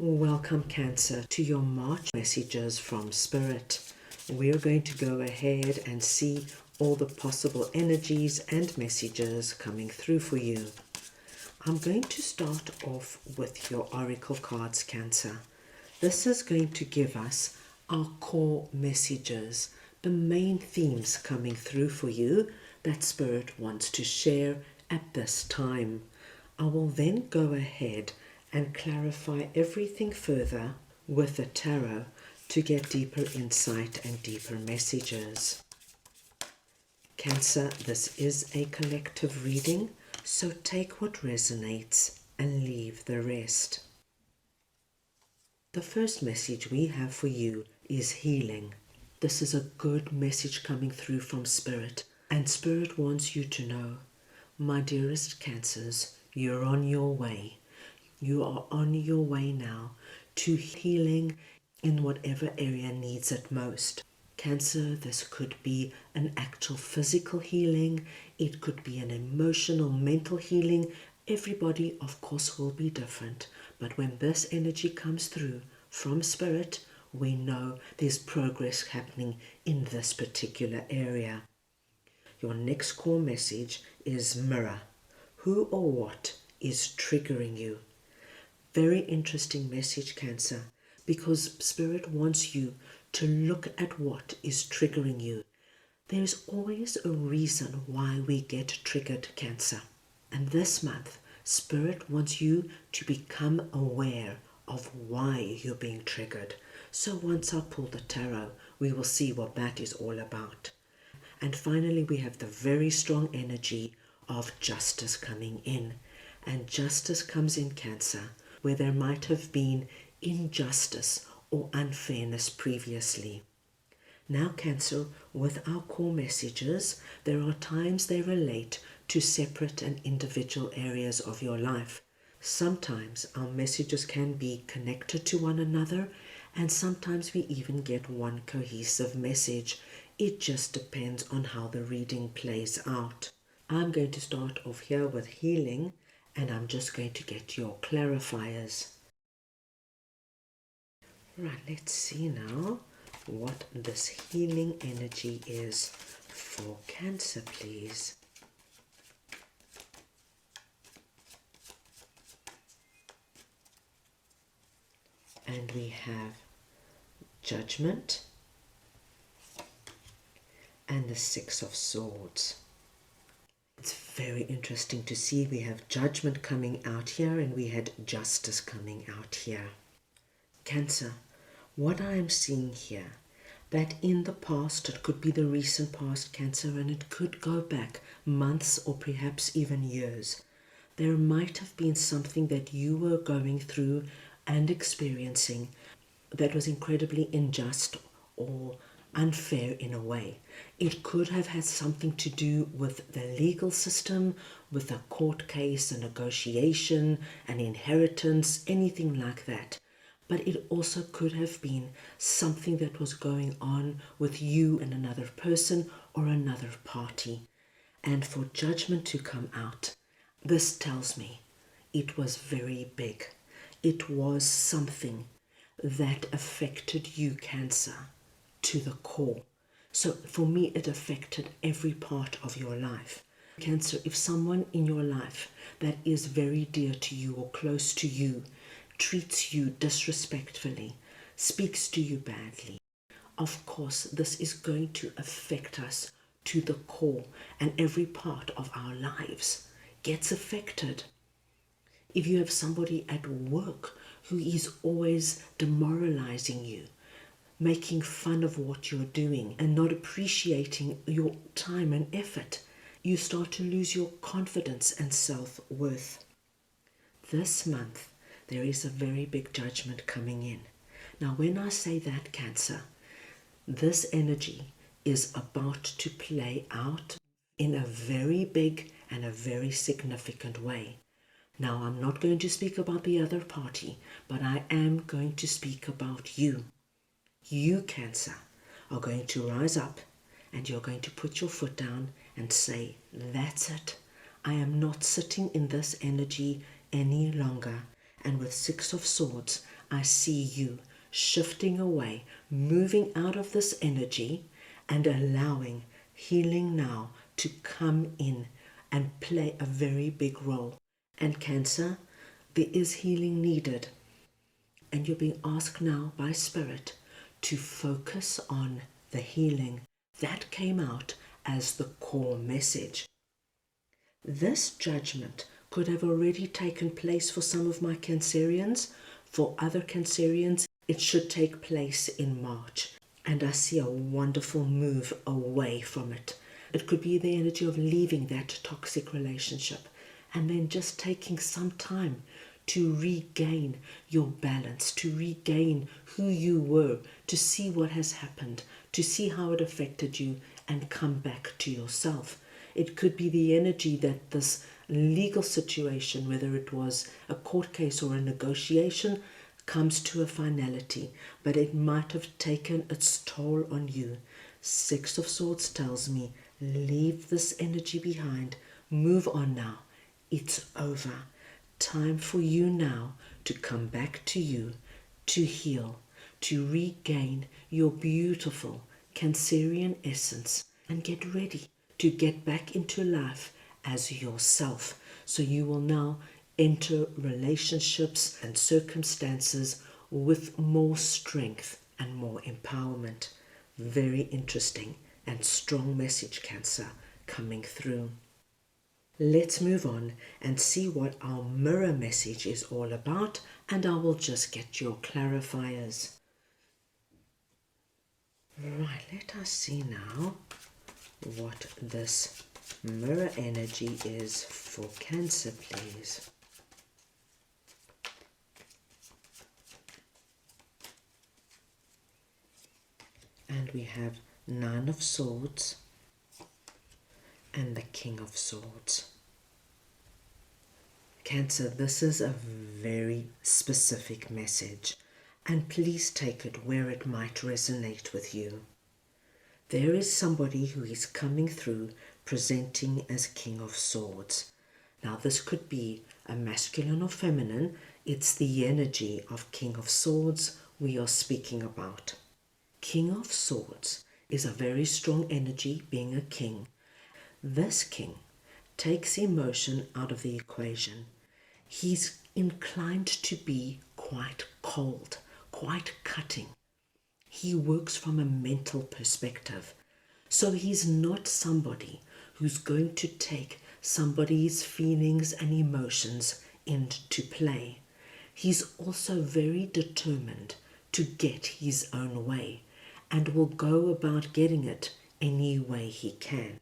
Welcome, Cancer, to your March messages from Spirit. We're going to go ahead and see all the possible energies and messages coming through for you. I'm going to start off with your Oracle cards, Cancer. This is going to give us our core messages, the main themes coming through for you that Spirit wants to share at this time. I will then go ahead and clarify everything further with the tarot to get deeper insight and deeper messages. Cancer, this is a collective reading, so take what resonates and leave the rest. The first message we have for you is healing. This is a good message coming through from Spirit, and Spirit wants you to know, my dearest Cancers, you're on your way. You are on your way now to healing in whatever area needs it most. Cancer, this could be an actual physical healing. It could be an emotional, mental healing. Everybody, of course, will be different. But when this energy comes through from Spirit, we know there's progress happening in this particular area. Your next core message is mirror. Who or what is triggering you? Very interesting message, Cancer, because Spirit wants you to look at what is triggering you. There is always a reason why we get triggered, Cancer. And this month, Spirit wants you to become aware of why you're being triggered. So once I pull the tarot, we will see what that is all about. And finally, we have the very strong energy of justice coming in. And justice comes in, Cancer, where there might have been injustice or unfairness previously. Now, Cancer, with our core messages, there are times they relate to separate and individual areas of your life. Sometimes our messages can be connected to one another, and sometimes we even get one cohesive message. It just depends on how the reading plays out. I'm going to start off here with healing, and I'm just going to get your clarifiers. Right, let's see now what this healing energy is for Cancer, please. And we have Judgment and the Six of Swords. It's very interesting to see we have Judgment coming out here and we had Justice coming out here. Cancer, what I am seeing here, that in the past, it could be the recent past, Cancer, and it could go back months or perhaps even years. There might have been something that you were going through and experiencing that was incredibly unjust or unfair in a way. It could have had something to do with the legal system, with a court case, a negotiation, an inheritance, anything like that. But it also could have been something that was going on with you and another person or another party. And for Judgment to come out, this tells me it was very big. It was something that affected you, Cancer, to the core. So for me, it affected every part of your life. Cancer, if someone in your life that is very dear to you or close to you treats you disrespectfully, speaks to you badly, of course, this is going to affect us to the core, and every part of our lives gets affected. If you have somebody at work who is always demoralizing you, making fun of what you're doing and not appreciating your time and effort, you start to lose your confidence and self-worth. This month, there is a very big judgment coming in. Now, when I say that, Cancer, this energy is about to play out in a very big and a very significant way. Now, I'm not going to speak about the other party, but I am going to speak about you. You, Cancer, are going to rise up and you're going to put your foot down and say, that's it. I am not sitting in this energy any longer. And with Six of Swords, I see you shifting away, moving out of this energy and allowing healing now to come in and play a very big role. And Cancer, there is healing needed. And you're being asked now by Spirit to focus on the healing. That came out as the core message. This judgment could have already taken place for some of my Cancerians. For other Cancerians, it should take place in March. And I see a wonderful move away from it. It could be the energy of leaving that toxic relationship and then just taking some time to regain your balance, to regain who you were, to see what has happened, to see how it affected you and come back to yourself. It could be the energy that this legal situation, whether it was a court case or a negotiation, comes to a finality, but it might have taken its toll on you. Six of Swords tells me, leave this energy behind, move on now. It's over. Time for you now to come back to you, to heal, to regain your beautiful Cancerian essence and get ready to get back into life as yourself. So you will now enter relationships and circumstances with more strength and more empowerment. Very interesting and strong message, Cancer, coming through. Let's move on and see what our mirror message is all about, and I will just get your clarifiers. Right, let us see now what this mirror energy is for Cancer, please. And we have Nine of Swords and the King of Swords. Cancer, this is a very specific message, and please take it where it might resonate with you. There is somebody who is coming through presenting as King of Swords. Now this could be a masculine or feminine. It's the energy of King of Swords we are speaking about. King of Swords is a very strong energy, being a king. This king takes emotion out of the equation. He's inclined to be quite cold, quite cutting. He works from a mental perspective. So he's not somebody who's going to take somebody's feelings and emotions into play. He's also very determined to get his own way and will go about getting it any way he can.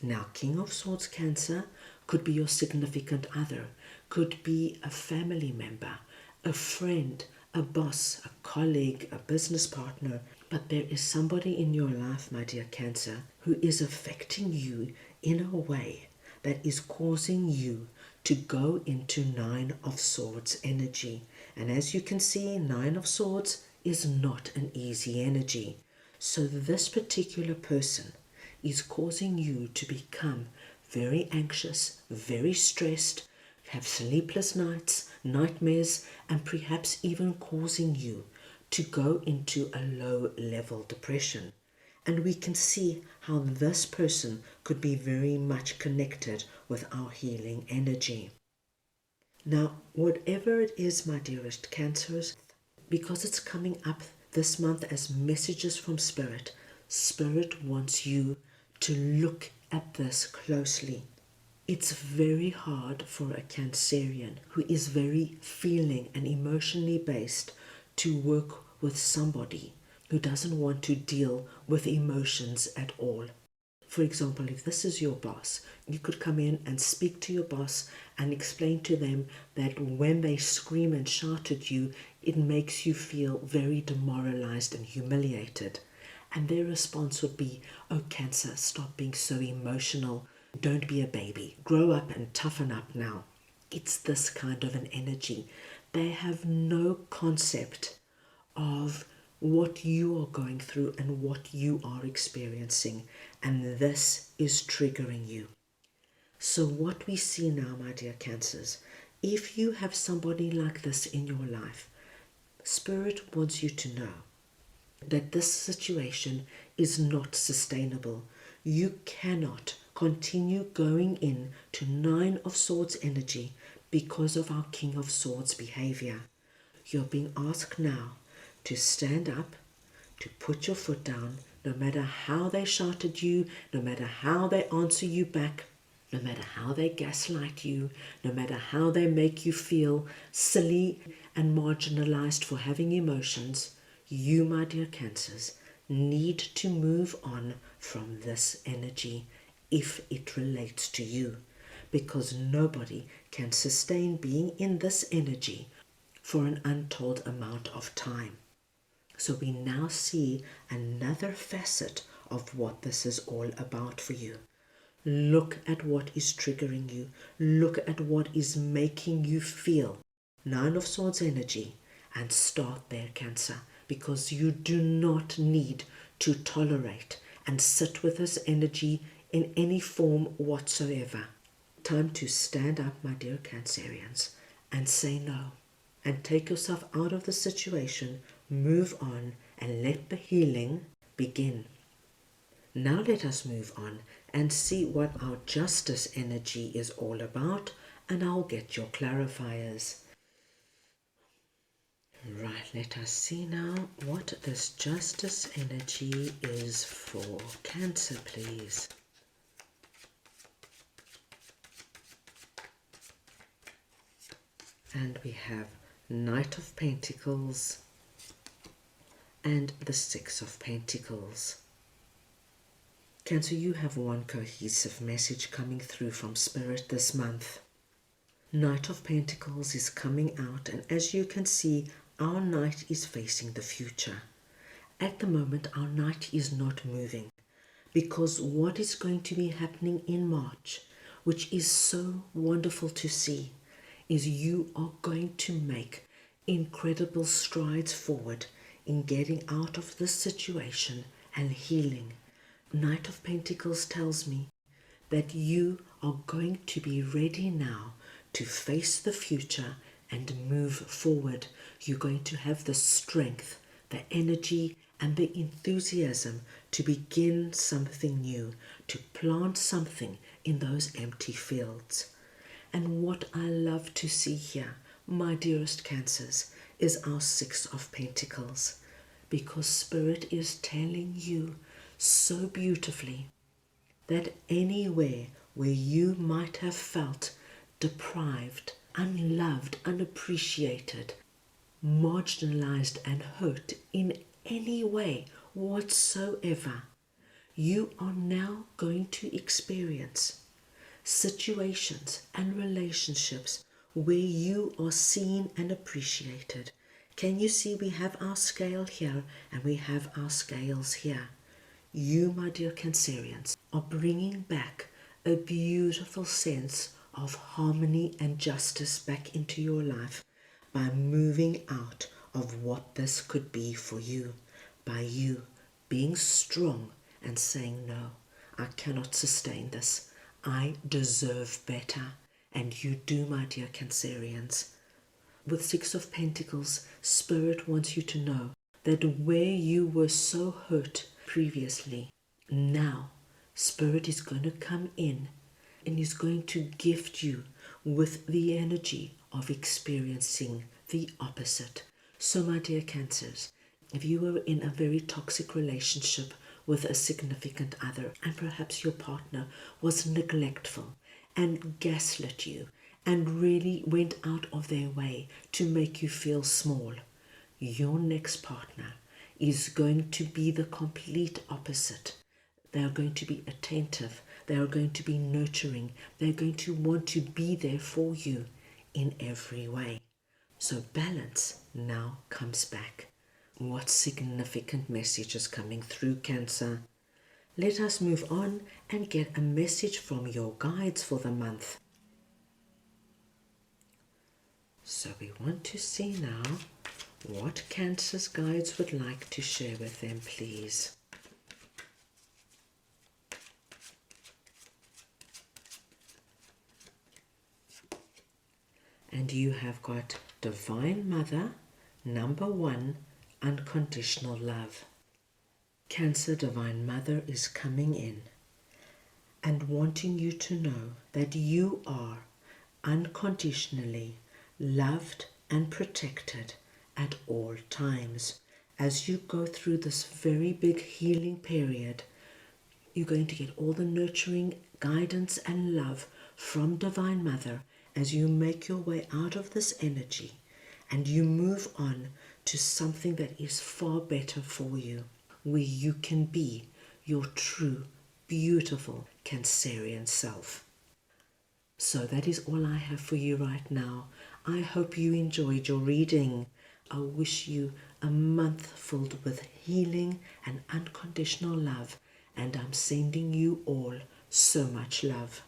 Now, King of Swords, Cancer, could be your significant other, could be a family member, a friend, a boss, a colleague, a business partner. But there is somebody in your life, my dear Cancer, who is affecting you in a way that is causing you to go into Nine of Swords energy. And as you can see, Nine of Swords is not an easy energy. So this particular person is causing you to become very anxious, very stressed, have sleepless nights, nightmares, and perhaps even causing you to go into a low-level depression. And we can see how this person could be very much connected with our healing energy. Now, whatever it is, my dearest Cancers, because it's coming up this month as messages from Spirit, Spirit wants you to look at this closely. It's very hard for a Cancerian who is very feeling and emotionally based to work with somebody who doesn't want to deal with emotions at all. For example, if this is your boss, you could come in and speak to your boss and explain to them that when they scream and shout at you, it makes you feel very demoralized and humiliated. And their response would be, "Oh, Cancer, stop being so emotional. Don't be a baby. Grow up and toughen up now." It's this kind of an energy. They have no concept of what you are going through and what you are experiencing. And this is triggering you. So what we see now, my dear Cancers, if you have somebody like this in your life, Spirit wants you to know that this situation is not sustainable. You cannot continue going in to Nine of Swords energy because of our King of Swords behavior. You're being asked now to stand up, to put your foot down, no matter how they shout at you, no matter how they answer you back, no matter how they gaslight you, no matter how they make you feel silly and marginalized for having emotions. You, my dear Cancers, need to move on from this energy if it relates to you, because nobody can sustain being in this energy for an untold amount of time. So we now see another facet of what this is all about for you. Look at what is triggering you. Look at what is making you feel Nine of Swords energy and start there, Cancer, because you do not need to tolerate and sit with this energy in any form whatsoever. Time to stand up, my dear Cancerians, and say no. And take yourself out of the situation, move on, and let the healing begin. Now let us move on and see what our justice energy is all about, and I'll get your clarifiers. Right, let us see now what this justice energy is for Cancer, please. And we have Knight of Pentacles and the Six of Pentacles. Cancer, you have one cohesive message coming through from Spirit this month. Knight of Pentacles is coming out, and as you can see, our Knight is facing the future. At the moment, our Knight is not moving, because what is going to be happening in March, which is so wonderful to see, is you are going to make incredible strides forward in getting out of this situation and healing. Knight of Pentacles tells me that you are going to be ready now to face the future and move forward. You're going to have the strength, the energy, and the enthusiasm to begin something new, to plant something in those empty fields. And what I love to see here, my dearest Cancers, is our Six of Pentacles, because Spirit is telling you so beautifully that anywhere where you might have felt deprived, unloved, unappreciated, marginalized, and hurt in any way whatsoever, you are now going to experience situations and relationships where you are seen and appreciated. Can you see we have our scale here and we have our scales here? You, my dear Cancerians, are bringing back a beautiful sense of harmony and justice back into your life by moving out of what this could be for you, by you being strong and saying, no, I cannot sustain this. I deserve better. And you do, my dear Cancerians. With Six of Pentacles, Spirit wants you to know that where you were so hurt previously, now Spirit is going to come in and is going to gift you with the energy of experiencing the opposite. So, my dear Cancers, if you were in a very toxic relationship with a significant other, and perhaps your partner was neglectful and gaslit you and really went out of their way to make you feel small, your next partner is going to be the complete opposite. They are going to be attentive, they are going to be nurturing, they're going to want to be there for you in every way. So balance now comes back. What significant message is coming through, Cancer? Let us move on and get a message from your guides for the month. So we want to see now what Cancer's guides would like to share with them, please. And you have got Divine Mother, Number 1, unconditional love. Cancer, Divine Mother is coming in and wanting you to know that you are unconditionally loved and protected at all times. As you go through this very big healing period, you're going to get all the nurturing guidance and love from Divine Mother as you make your way out of this energy and you move on to something that is far better for you, where you can be your true, beautiful Cancerian self. So that is all I have for you right now. I hope you enjoyed your reading. I wish you a month filled with healing and unconditional love, and I'm sending you all so much love.